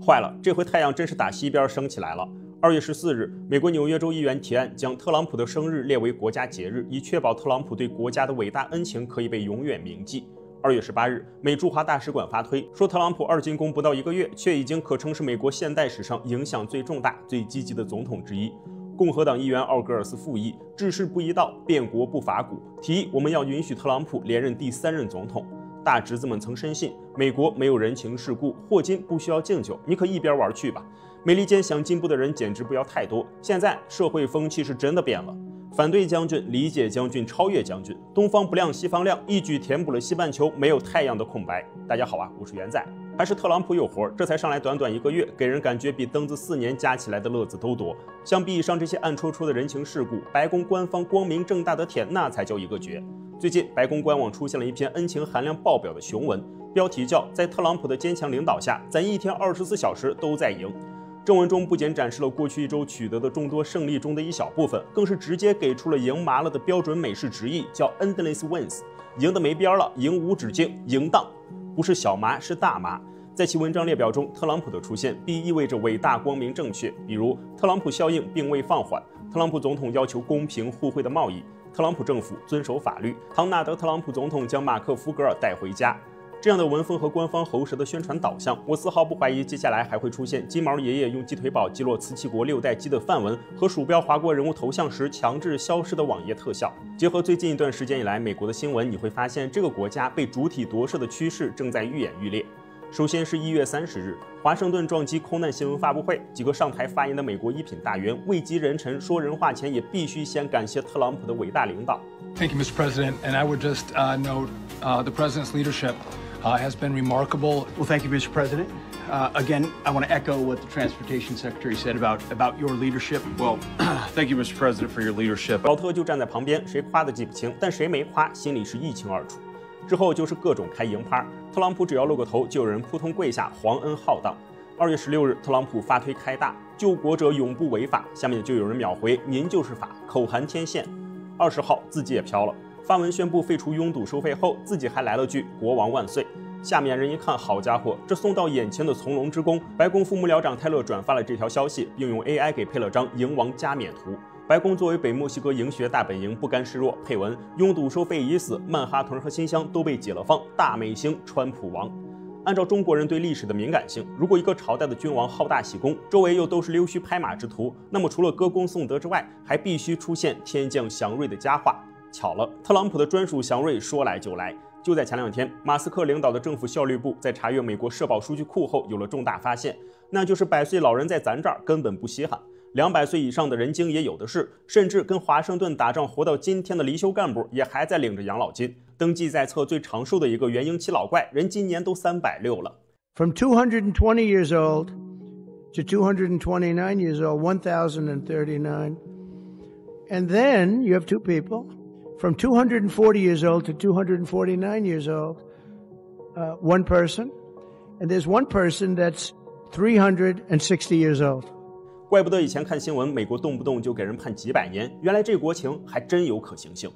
坏了，这回太阳真是打西边升起来了。2月14日，美国纽约州议员提案将特朗普的生日列为国家节日，以确保特朗普对国家的伟大恩情可以被永远铭记。2月18日，美驻华大使馆发推说，特朗普2进宫不到1个月，却已经可称是美国现代史上影响最重大、最积极的总统之一。共和党议员奥格尔斯附议，治世不一道，变国不伐古，提议我们要允许特朗普连任第3任总统。大侄子们曾深信，美国没有人情世故，霍金不需要敬酒，你可一边玩去吧。美利坚想进步的人简直不要太多。现在社会风气是真的变了，反对将军、理解将军、超越将军，东方不亮西方亮，一举填补了西半球没有太阳的空白。大家好啊，我是元仔。还是特朗普有活，这才上来短短1个月，给人感觉比登子4年加起来的乐子都多。相比以上这些暗戳戳的人情世故，白宫官方光明正大的舔，那才叫一个绝。最近，白宫官网出现了一篇恩情含量爆表的雄文，标题叫《在特朗普的坚强领导下，咱一天24小时都在赢》。正文中不仅展示了过去1周取得的众多胜利中的一小部分，更是直接给出了赢麻了的标准美式直译，叫 endless wins， 赢得没边了，赢无止境，赢当，不是小麻是大麻。在其文章列表中，特朗普的出现必意味着伟大、光明、正确，比如特朗普效应并未放缓，特朗普总统要求公平互惠的贸易，特朗普政府遵守法律，唐纳德·特朗普总统将马克·福格尔带回家。这样的文风和官方喉舌的宣传导向，我丝毫不怀疑接下来还会出现金毛爷爷用鸡腿堡击落瓷器国6代机的范文和鼠标划过人物头像时强制消失的网页特效。结合最近一段时间以来美国的新闻，你会发现这个国家被主体夺舍的趋势正在愈演愈烈。首先是1月30日，华盛顿撞击空难新闻发布会，几个上台发言的美国一品大员位极人臣，说人话前也必须先感谢特朗普的伟大领导。Thank you, Mr. President. And I would just note the president's leadership has been remarkable. Well, thank you, Mr. President. Again, I want to echo what the Transportation Secretary said about your leadership. Well, thank you, Mr. President, for your leadership. 老特就站在旁边，谁夸的记不清，但谁没夸，心里是一清二楚。之后就是各种开营趴，特朗普只要露个头，就有人扑通跪下，皇恩浩荡。2月16日，特朗普发推开大，救国者永不违法，下面就有人秒回，您就是法，口含天线。20号自己也飘了，发文宣布废除拥堵收费后，自己还来了句国王万岁。下面人一看，好家伙，这送到眼前的从龙之功。白宫副幕僚长泰勒转发了这条消息，并用 AI 给配了张营王加冕图。白宫作为北墨西哥营学大本营，不甘示弱，配文拥堵收费已死，曼哈顿和新乡都被解了放，大美星川普王。按照中国人对历史的敏感性，如果一个朝代的君王好大喜功，周围又都是溜须拍马之徒，那么除了歌功颂德之外，还必须出现天降祥瑞的佳话。巧了，特朗普的专属祥瑞说来就来。就在前2天，马斯克领导的政府效率部在查阅美国社保数据库后有了重大发现，那就是100岁老人在咱这儿根本不稀罕，200岁以上的人精也有的是，甚至跟华盛顿打仗活到今天的离休干部也还在领着养老金。登记在册最长寿的一个元婴期老怪，人今年都360了。From 220 years old to 229 years old, 1,039. And then you have two people from 240 years old to 249 years old, one person. And there's one person that's 360 years old. 怪不得以前看新闻，美国动不动就给人判几百年，原来这国情还真有可行性。